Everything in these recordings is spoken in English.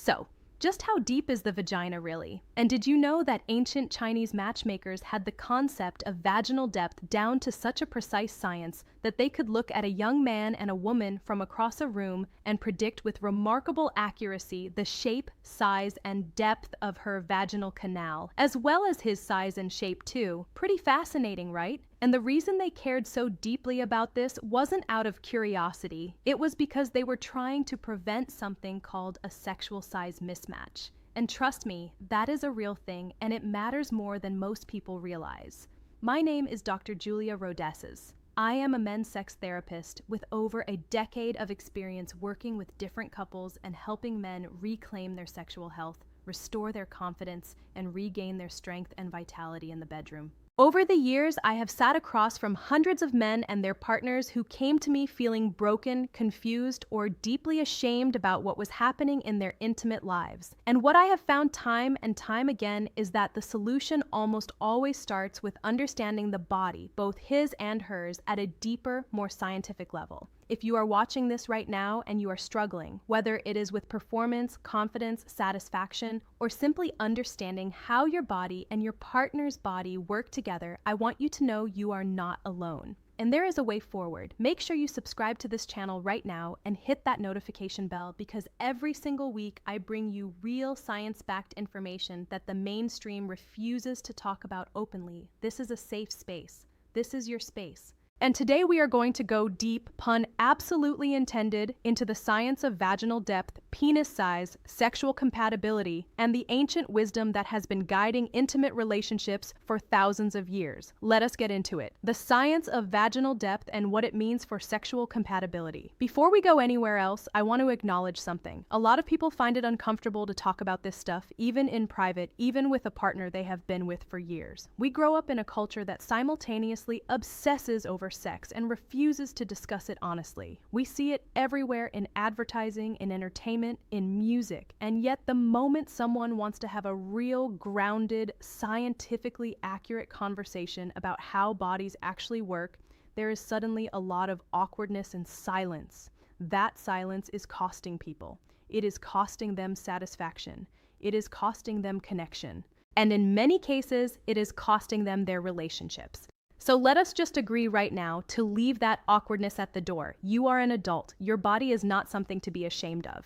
So, just how deep is the vagina really? And did you know that ancient Chinese matchmakers had the concept of vaginal depth down to such a precise science that they could look at a young man and a woman from across a room and predict with remarkable accuracy the shape, size, and depth of her vaginal canal, as well as his size and shape too? Pretty fascinating, right? And the reason they cared so deeply about this wasn't out of curiosity. It was because they were trying to prevent something called a sexual size mismatch. And trust me, that is a real thing, and it matters more than most people realize. My name is Dr. Julia Rodesis. I am a men's sex therapist with over a decade of experience working with different couples and helping men reclaim their sexual health, restore their confidence, and regain their strength and vitality in the bedroom. Over the years, I have sat across from hundreds of men and their partners who came to me feeling broken, confused, or deeply ashamed about what was happening in their intimate lives. And what I have found time and time again is that the solution almost always starts with understanding the body, both his and hers, at a deeper, more scientific level. If you are watching this right now and you are struggling, whether it is with performance, confidence, satisfaction, or simply understanding how your body and your partner's body work together, I want you to know you are not alone. And there is a way forward. Make sure you subscribe to this channel right now and hit that notification bell, because every single week I bring you real science-backed information that the mainstream refuses to talk about openly. This is a safe space. This is your space. And today we are going to go deep, pun absolutely intended, into the science of vaginal depth, penis size, sexual compatibility, and the ancient wisdom that has been guiding intimate relationships for thousands of years. Let us get into it. The science of vaginal depth and what it means for sexual compatibility. Before we go anywhere else, I want to acknowledge something. A lot of people find it uncomfortable to talk about this stuff, even in private, even with a partner they have been with for years. We grow up in a culture that simultaneously obsesses over sex and refuses to discuss it honestly. We see it everywhere in advertising, in entertainment, in music, and yet the moment someone wants to have a real, grounded, scientifically accurate conversation about how bodies actually work, there is suddenly a lot of awkwardness and silence. That silence is costing people. It is costing them satisfaction. It is costing them connection. And in many cases, it is costing them their relationships. So let us just agree right now to leave that awkwardness at the door. You are an adult. Your body is not something to be ashamed of.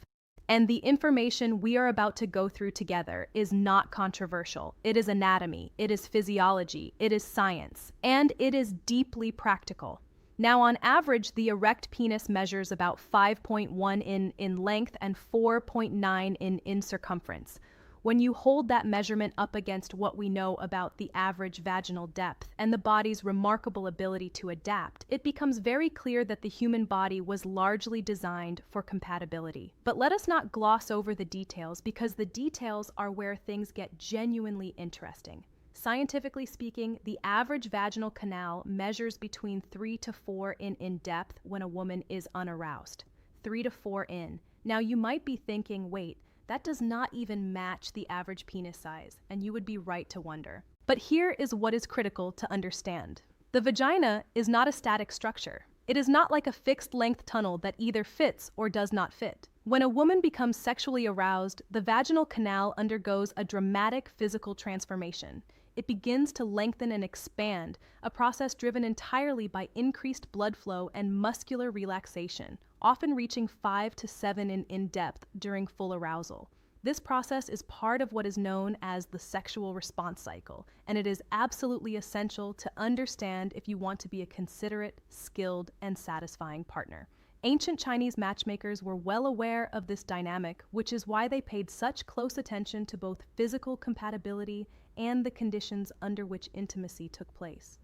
And the information we are about to go through together is not controversial. It is anatomy, it is physiology, it is science, and it is deeply practical. Now, on average, the erect penis measures about 5.1 in length and 4.9 in circumference. When you hold that measurement up against what we know about the average vaginal depth and the body's remarkable ability to adapt, it becomes very clear that the human body was largely designed for compatibility. But let us not gloss over the details, because the details are where things get genuinely interesting. Scientifically speaking, the average vaginal canal measures between 3 to 4 in depth when a woman is unaroused. 3 to 4 in. Now you might be thinking, wait, that does not even match the average penis size, and you would be right to wonder. But here is what is critical to understand. The vagina is not a static structure. It is not like a fixed length tunnel that either fits or does not fit. When a woman becomes sexually aroused, the vaginal canal undergoes a dramatic physical transformation. It begins to lengthen and expand, a process driven entirely by increased blood flow and muscular relaxation, often reaching 5 to 7 in depth during full arousal. This process is part of what is known as the sexual response cycle, and it is absolutely essential to understand if you want to be a considerate, skilled, and satisfying partner. Ancient Chinese matchmakers were well aware of this dynamic, which is why they paid such close attention to both physical compatibility and the conditions under which intimacy took place.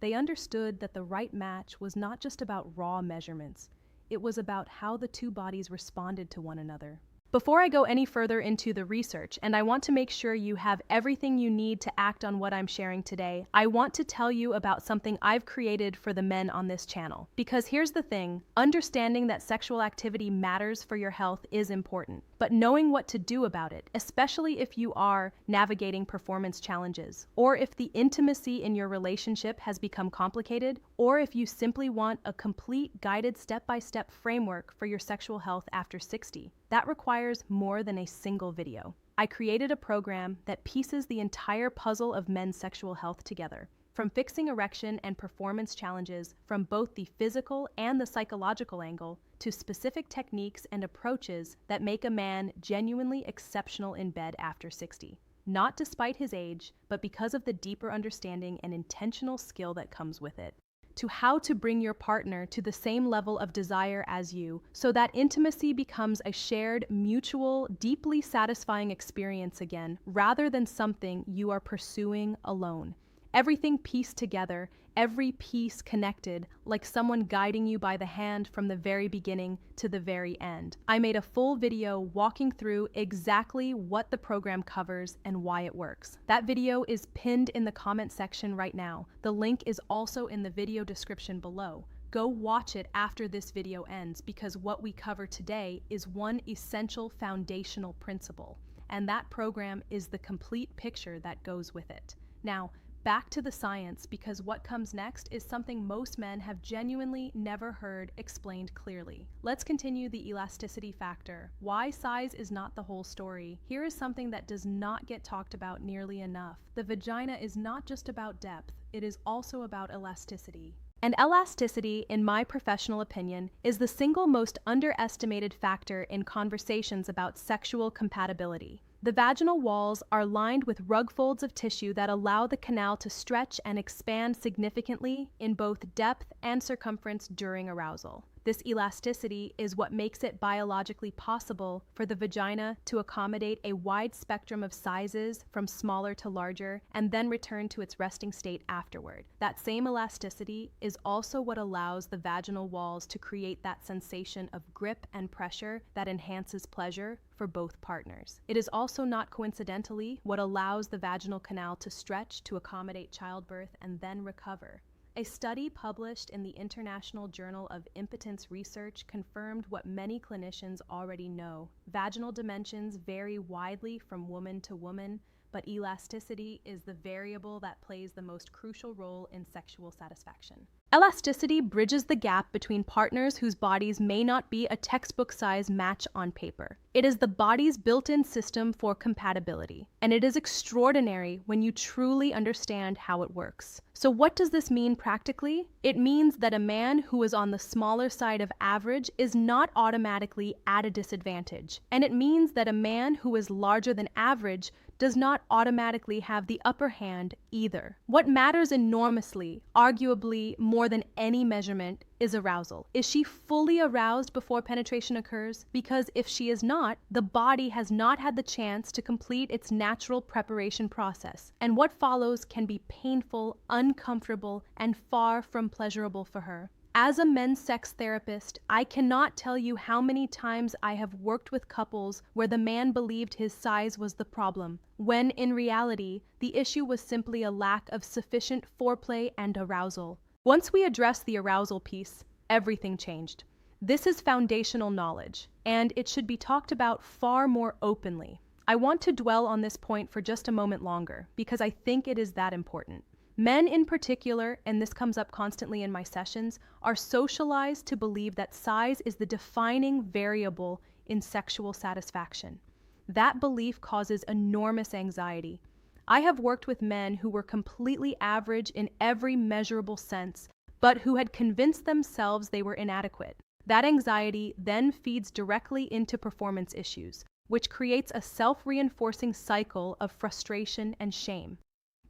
They understood that the right match was not just about raw measurements. It was about how the two bodies responded to one another. Before I go any further into the research, and I want to make sure you have everything you need to act on what I'm sharing today, I want to tell you about something I've created for the men on this channel. Because here's the thing, understanding that sexual activity matters for your health is important, but knowing what to do about it, especially if you are navigating performance challenges, or if the intimacy in your relationship has become complicated, or if you simply want a complete guided step-by-step framework for your sexual health after 60. That requires more than a single video. I created a program that pieces the entire puzzle of men's sexual health together, from fixing erection and performance challenges from both the physical and the psychological angle, to specific techniques and approaches that make a man genuinely exceptional in bed after 60. Not despite his age, but because of the deeper understanding and intentional skill that comes with it. To how to bring your partner to the same level of desire as you, so that intimacy becomes a shared, mutual, deeply satisfying experience again, rather than something you are pursuing alone. Everything pieced together, every piece connected, like someone guiding you by the hand from the very beginning to the very end. I made a full video walking through exactly what the program covers and why it works. That video is pinned in the comment section right now. The link is also in the video description below. Go watch it after this video ends, because what we cover today is one essential foundational principle, and that program is the complete picture that goes with it. Now, back to the science, because what comes next is something most men have genuinely never heard explained clearly. Let's continue the elasticity factor. Why size is not the whole story. Here is something that does not get talked about nearly enough. The vagina is not just about depth, it is also about elasticity. And elasticity, in my professional opinion, is the single most underestimated factor in conversations about sexual compatibility. The vaginal walls are lined with rug folds of tissue that allow the canal to stretch and expand significantly in both depth and circumference during arousal. This elasticity is what makes it biologically possible for the vagina to accommodate a wide spectrum of sizes, from smaller to larger, and then return to its resting state afterward. That same elasticity is also what allows the vaginal walls to create that sensation of grip and pressure that enhances pleasure for both partners. It is also not coincidentally what allows the vaginal canal to stretch to accommodate childbirth and then recover. A study published in the International Journal of Impotence Research confirmed what many clinicians already know. Vaginal dimensions vary widely from woman to woman, but elasticity is the variable that plays the most crucial role in sexual satisfaction. Elasticity bridges the gap between partners whose bodies may not be a textbook-size match on paper. It is the body's built-in system for compatibility, and it is extraordinary when you truly understand how it works. So what does this mean practically? It means that a man who is on the smaller side of average is not automatically at a disadvantage, and it means that a man who is larger than average does not automatically have the upper hand either. What matters enormously, arguably more than any measurement, is arousal. Is she fully aroused before penetration occurs? Because if she is not, the body has not had the chance to complete its natural preparation process, and what follows can be painful, uncomfortable, and far from pleasurable for her. As a men's sex therapist, I cannot tell you how many times I have worked with couples where the man believed his size was the problem, when in reality, the issue was simply a lack of sufficient foreplay and arousal. Once we addressed the arousal piece, everything changed. This is foundational knowledge, and it should be talked about far more openly. I want to dwell on this point for just a moment longer, because I think it is that important. Men in particular, and this comes up constantly in my sessions, are socialized to believe that size is the defining variable in sexual satisfaction. That belief causes enormous anxiety. I have worked with men who were completely average in every measurable sense, but who had convinced themselves they were inadequate. That anxiety then feeds directly into performance issues, which creates a self-reinforcing cycle of frustration and shame.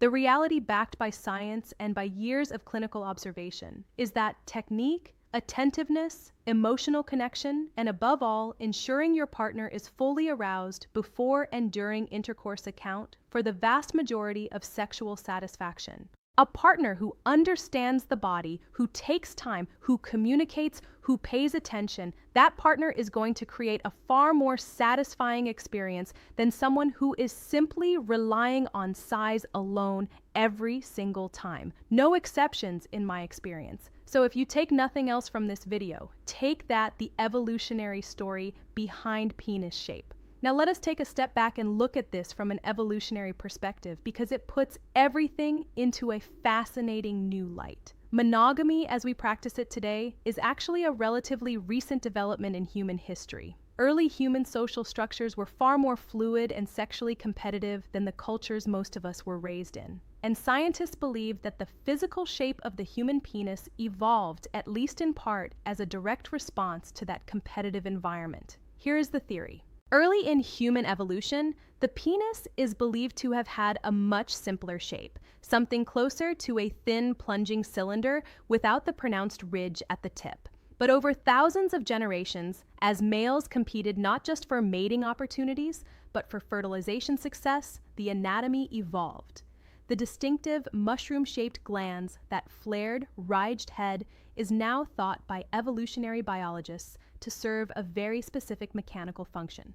The reality, backed by science and by years of clinical observation, is that technique, attentiveness, emotional connection, and above all, ensuring your partner is fully aroused before and during intercourse account for the vast majority of sexual satisfaction. A partner who understands the body, who takes time, who communicates, who pays attention, that partner is going to create a far more satisfying experience than someone who is simply relying on size alone every single time. No exceptions in my experience. So if you take nothing else from this video, take that the evolutionary story behind penis shape. Now let us take a step back and look at this from an evolutionary perspective, because it puts everything into a fascinating new light. Monogamy, as we practice it today, is actually a relatively recent development in human history. Early human social structures were far more fluid and sexually competitive than the cultures most of us were raised in. And scientists believe that the physical shape of the human penis evolved, at least in part, as a direct response to that competitive environment. Here is the theory. Early in human evolution, the penis is believed to have had a much simpler shape, something closer to a thin, plunging cylinder without the pronounced ridge at the tip. But over thousands of generations, as males competed not just for mating opportunities, but for fertilization success, the anatomy evolved. The distinctive mushroom-shaped glands, that flared, ridged head, is now thought by evolutionary biologists to serve a very specific mechanical function.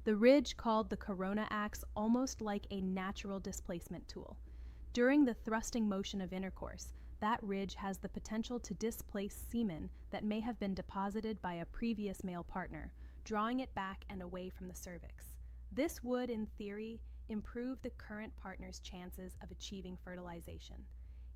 The ridge, called the corona, acts almost like a natural displacement tool. During the thrusting motion of intercourse, that ridge has the potential to displace semen that may have been deposited by a previous male partner, drawing it back and away from the cervix. This would, in theory, improve the current partner's chances of achieving fertilization.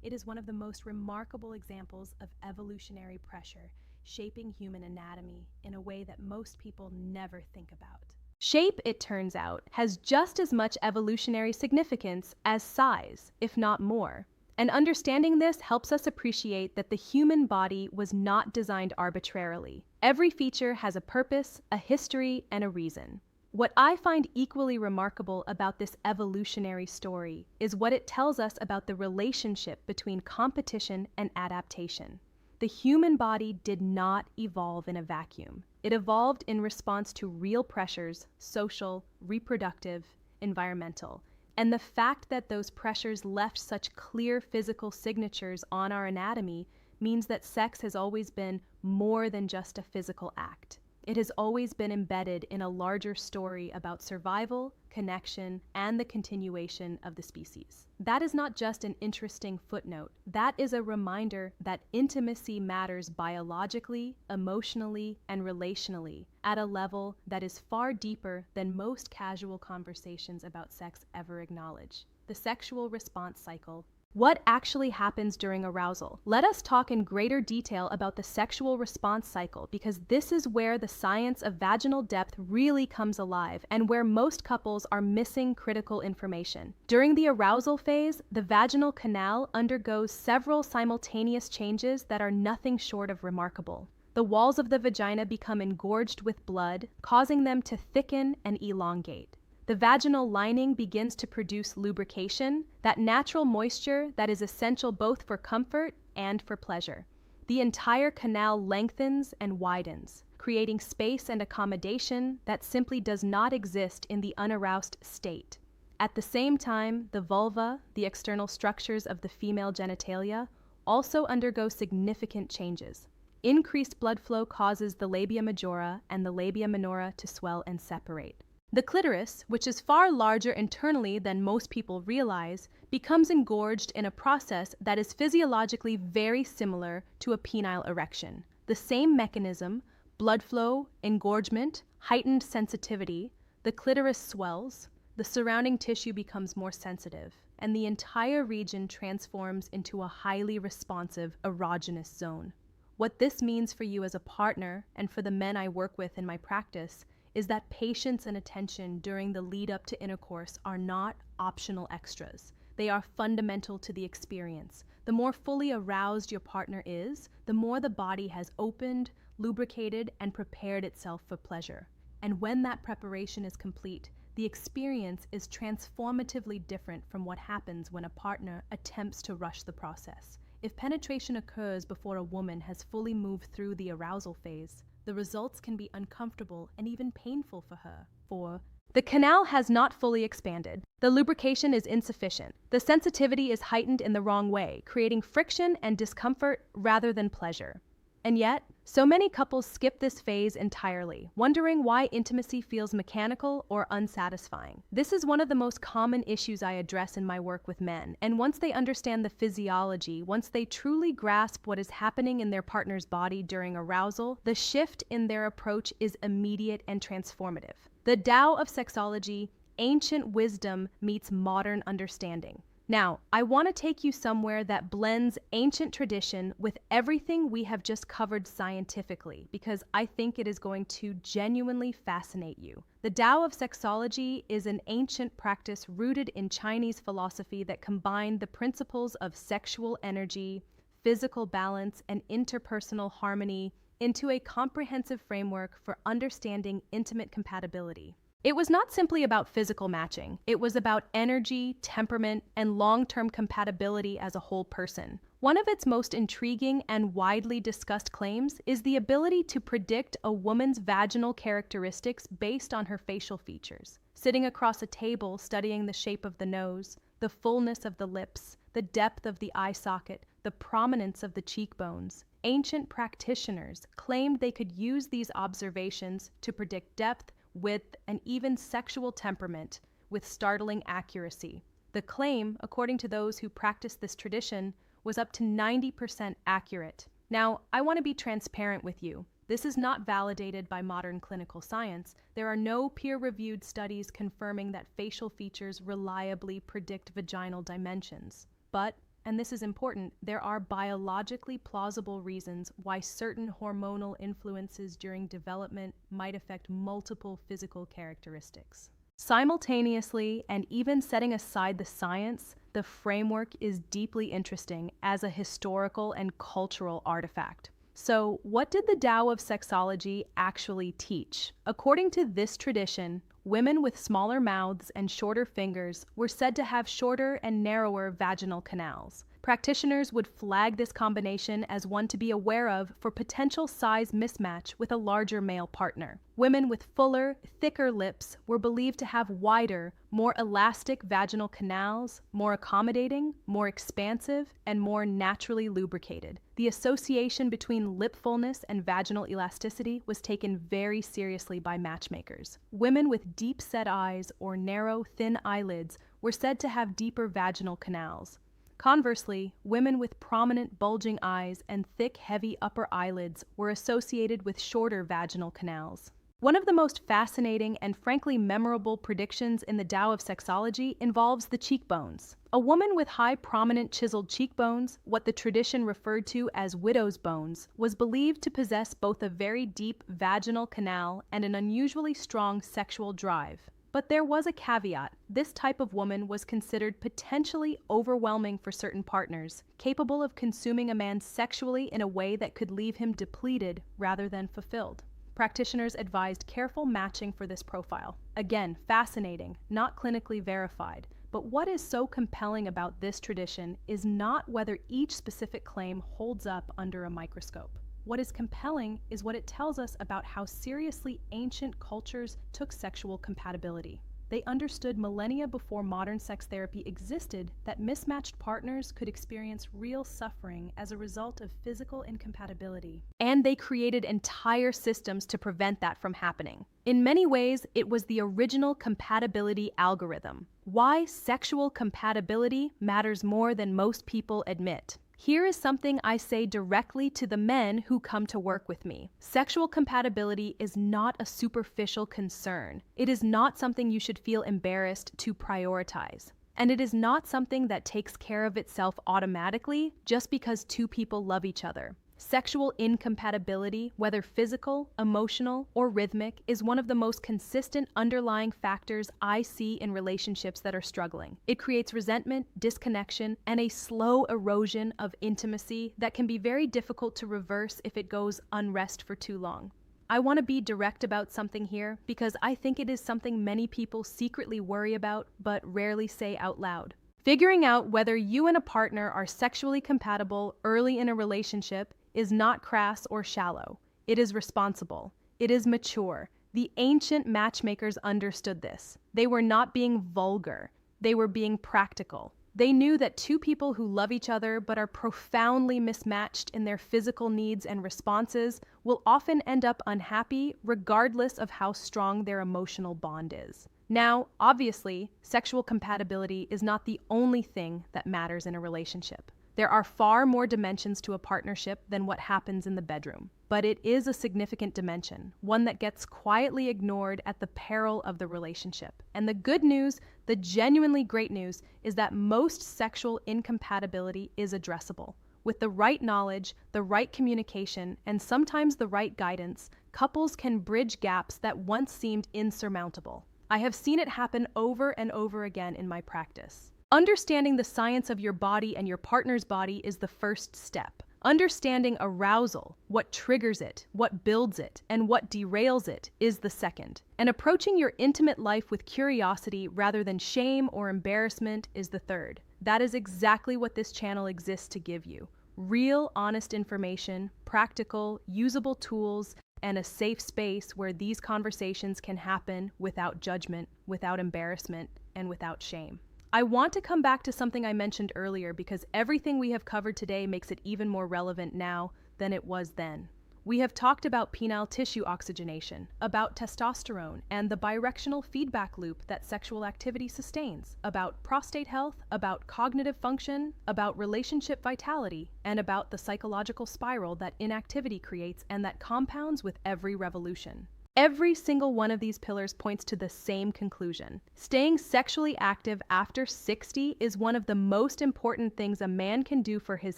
It is one of the most remarkable examples of evolutionary pressure shaping human anatomy in a way that most people never think about. Shape, it turns out, has just as much evolutionary significance as size, if not more. And understanding this helps us appreciate that the human body was not designed arbitrarily. Every feature has a purpose, a history, and a reason. What I find equally remarkable about this evolutionary story is what it tells us about the relationship between competition and adaptation. The human body did not evolve in a vacuum. It evolved in response to real pressures, social, reproductive, environmental. And the fact that those pressures left such clear physical signatures on our anatomy means that sex has always been more than just a physical act. It has always been embedded in a larger story about survival, connection, and the continuation of the species. That is not just an interesting footnote. That is a reminder that intimacy matters biologically, emotionally, and relationally at a level that is far deeper than most casual conversations about sex ever acknowledge. The sexual response cycle. What actually happens during arousal? Let us talk in greater detail about the sexual response cycle, because this is where the science of vaginal depth really comes alive and where most couples are missing critical information. During the arousal phase, the vaginal canal undergoes several simultaneous changes that are nothing short of remarkable. The walls of the vagina become engorged with blood, causing them to thicken and elongate. The vaginal lining begins to produce lubrication, that natural moisture that is essential both for comfort and for pleasure. The entire canal lengthens and widens, creating space and accommodation that simply does not exist in the unaroused state. At the same time, the vulva, the external structures of the female genitalia, also undergo significant changes. Increased blood flow causes the labia majora and the labia minora to swell and separate. The clitoris, which is far larger internally than most people realize, becomes engorged in a process that is physiologically very similar to a penile erection. The same mechanism, blood flow, engorgement, heightened sensitivity, the clitoris swells, the surrounding tissue becomes more sensitive, and the entire region transforms into a highly responsive erogenous zone. What this means for you as a partner, and for the men I work with in my practice, is that patience and attention during the lead up to intercourse are not optional extras. They are fundamental to the experience. The more fully aroused your partner is, the more the body has opened, lubricated, and prepared itself for pleasure. And when that preparation is complete, the experience is transformatively different from what happens when a partner attempts to rush the process. If penetration occurs before a woman has fully moved through the arousal phase, the results can be uncomfortable and even painful for her. 4. The canal has not fully expanded. The lubrication is insufficient. The sensitivity is heightened in the wrong way, creating friction and discomfort rather than pleasure. And yet, so many couples skip this phase entirely, wondering why intimacy feels mechanical or unsatisfying. This is one of the most common issues I address in my work with men, and once they understand the physiology, once they truly grasp what is happening in their partner's body during arousal, the shift in their approach is immediate and transformative. The Tao of sexology, ancient wisdom meets modern understanding. Now, I want to take you somewhere that blends ancient tradition with everything we have just covered scientifically, because I think it is going to genuinely fascinate you. The Tao of sexology is an ancient practice rooted in Chinese philosophy that combined the principles of sexual energy, physical balance, and interpersonal harmony into a comprehensive framework for understanding intimate compatibility. It was not simply about physical matching. It was about energy, temperament, and long-term compatibility as a whole person. One of its most intriguing and widely discussed claims is the ability to predict a woman's vaginal characteristics based on her facial features. Sitting across a table studying the shape of the nose, the fullness of the lips, the depth of the eye socket, the prominence of the cheekbones, ancient practitioners claimed they could use these observations to predict depth, width, and even sexual temperament with startling accuracy. The claim, according to those who practiced this tradition, was up to 90% accurate. Now, I want to be transparent with you. This is not validated by modern clinical science. There are no peer-reviewed studies confirming that facial features reliably predict vaginal dimensions. But, and this is important, there are biologically plausible reasons why certain hormonal influences during development might affect multiple physical characteristics. Simultaneously, and even setting aside the science, the framework is deeply interesting as a historical and cultural artifact. So, what did the Tao of sexology actually teach? According to this tradition, women with smaller mouths and shorter fingers were said to have shorter and narrower vaginal canals. Practitioners would flag this combination as one to be aware of for potential size mismatch with a larger male partner. Women with fuller, thicker lips were believed to have wider, more elastic vaginal canals, more accommodating, more expansive, and more naturally lubricated. The association between lip fullness and vaginal elasticity was taken very seriously by matchmakers. Women with deep-set eyes or narrow, thin eyelids were said to have deeper vaginal canals. Conversely, women with prominent bulging eyes and thick, heavy upper eyelids were associated with shorter vaginal canals. One of the most fascinating and frankly memorable predictions in the Tao of sexology involves the cheekbones. A woman with high prominent chiseled cheekbones, what the tradition referred to as widow's bones, was believed to possess both a very deep vaginal canal and an unusually strong sexual drive. But there was a caveat. This type of woman was considered potentially overwhelming for certain partners, capable of consuming a man sexually in a way that could leave him depleted rather than fulfilled. Practitioners advised careful matching for this profile. Again, fascinating, not clinically verified. But what is so compelling about this tradition is not whether each specific claim holds up under a microscope. What is compelling is what it tells us about how seriously ancient cultures took sexual compatibility. They understood millennia before modern sex therapy existed that mismatched partners could experience real suffering as a result of physical incompatibility. And they created entire systems to prevent that from happening. In many ways, it was the original compatibility algorithm. Why sexual compatibility matters more than most people admit. Here is something I say directly to the men who come to work with me. Sexual compatibility is not a superficial concern. It is not something you should feel embarrassed to prioritize. And it is not something that takes care of itself automatically just because two people love each other. Sexual incompatibility, whether physical, emotional, or rhythmic, is one of the most consistent underlying factors I see in relationships that are struggling. It creates resentment, disconnection, and a slow erosion of intimacy that can be very difficult to reverse if it goes unrest for too long. I want to be direct about something here because I think it is something many people secretly worry about but rarely say out loud. Figuring out whether you and a partner are sexually compatible early in a relationship is not crass or shallow. It is responsible. It is mature. The ancient matchmakers understood this. They were not being vulgar. They were being practical. They knew that two people who love each other but are profoundly mismatched in their physical needs and responses will often end up unhappy regardless of how strong their emotional bond is. Now, obviously, sexual compatibility is not the only thing that matters in a relationship. There are far more dimensions to a partnership than what happens in the bedroom. But it is a significant dimension, one that gets quietly ignored at the peril of the relationship. And the good news, the genuinely great news, is that most sexual incompatibility is addressable. With the right knowledge, the right communication, and sometimes the right guidance, couples can bridge gaps that once seemed insurmountable. I have seen it happen over and over again in my practice. Understanding the science of your body and your partner's body is the first step. Understanding arousal, what triggers it, what builds it, and what derails it, is the second. And approaching your intimate life with curiosity rather than shame or embarrassment is the third. That is exactly what this channel exists to give you. Real, honest information, practical, usable tools, and a safe space where these conversations can happen without judgment, without embarrassment, and without shame. I want to come back to something I mentioned earlier because everything we have covered today makes it even more relevant now than it was then. We have talked about penile tissue oxygenation, about testosterone and the bidirectional feedback loop that sexual activity sustains, about prostate health, about cognitive function, about relationship vitality, and about the psychological spiral that inactivity creates and that compounds with every revolution. Every single one of these pillars points to the same conclusion. Staying sexually active after 60 is one of the most important things a man can do for his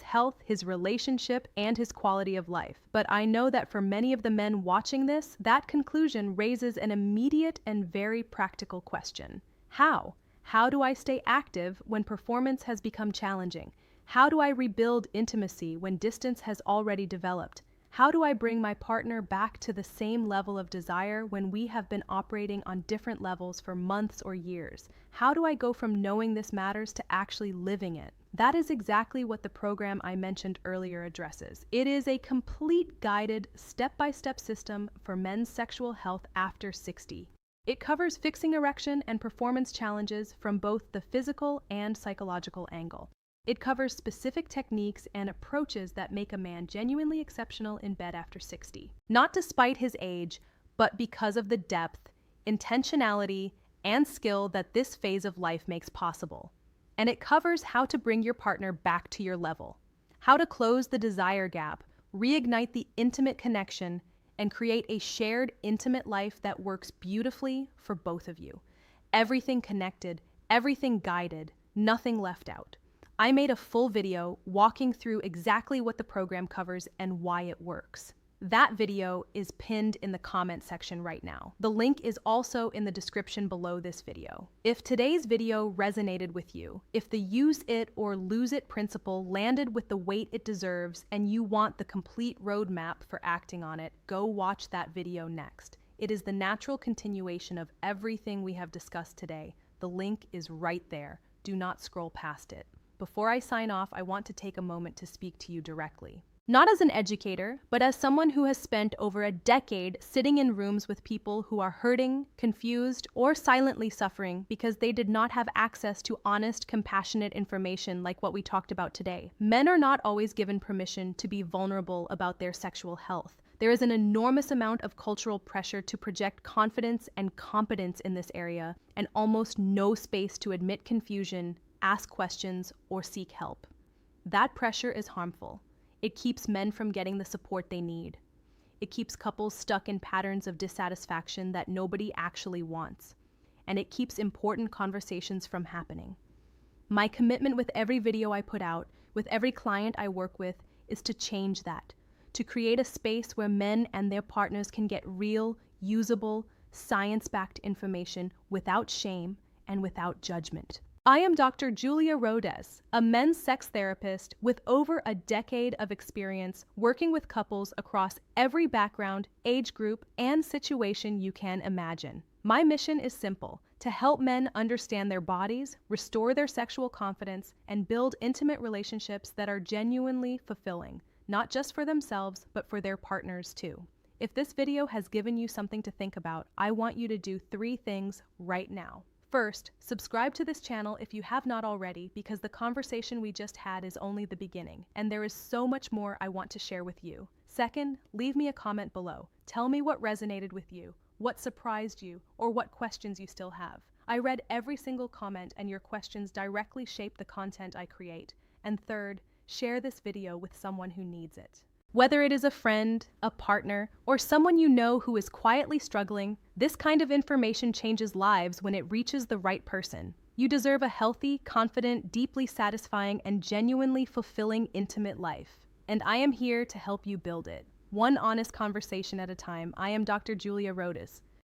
health, his relationship, and his quality of life. But I know that for many of the men watching this, that conclusion raises an immediate and very practical question. How? How do I stay active when performance has become challenging? How do I rebuild intimacy when distance has already developed? How do I bring my partner back to the same level of desire when we have been operating on different levels for months or years? How do I go from knowing this matters to actually living it? That is exactly what the program I mentioned earlier addresses. It is a complete guided, step-by-step system for men's sexual health after 60. It covers fixing erection and performance challenges from both the physical and psychological angle. It covers specific techniques and approaches that make a man genuinely exceptional in bed after 60. Not despite his age, but because of the depth, intentionality, and skill that this phase of life makes possible. And it covers how to bring your partner back to your level, how to close the desire gap, reignite the intimate connection, and create a shared intimate life that works beautifully for both of you. Everything connected, everything guided, nothing left out. I made a full video walking through exactly what the program covers and why it works. That video is pinned in the comment section right now. The link is also in the description below this video. If today's video resonated with you, if the use it or lose it principle landed with the weight it deserves and you want the complete roadmap for acting on it, go watch that video next. It is the natural continuation of everything we have discussed today. The link is right there. Do not scroll past it. Before I sign off, I want to take a moment to speak to you directly. Not as an educator, but as someone who has spent over a decade sitting in rooms with people who are hurting, confused, or silently suffering because they did not have access to honest, compassionate information like what we talked about today. Men are not always given permission to be vulnerable about their sexual health. There is an enormous amount of cultural pressure to project confidence and competence in this area, and almost no space to admit confusion, ask questions, or seek help. That pressure is harmful. It keeps men from getting the support they need. It keeps couples stuck in patterns of dissatisfaction that nobody actually wants. And it keeps important conversations from happening. My commitment with every video I put out, with every client I work with, is to change that, to create a space where men and their partners can get real, usable, science-backed information without shame and without judgment. I am Dr. Julia Rodes, a men's sex therapist with over a decade of experience working with couples across every background, age group, and situation you can imagine. My mission is simple: to help men understand their bodies, restore their sexual confidence, and build intimate relationships that are genuinely fulfilling, not just for themselves, but for their partners too. If this video has given you something to think about, I want you to do 3 things right now. First, subscribe to this channel if you have not already, because the conversation we just had is only the beginning, and there is so much more I want to share with you. Second, leave me a comment below. Tell me what resonated with you, what surprised you, or what questions you still have. I read every single comment, and your questions directly shape the content I create. And third, share this video with someone who needs it. Whether it is a friend, a partner, or someone you know who is quietly struggling, this kind of information changes lives when it reaches the right person. You deserve a healthy, confident, deeply satisfying, and genuinely fulfilling intimate life. And I am here to help you build it. One honest conversation at a time. I am Dr. Julia Rodas,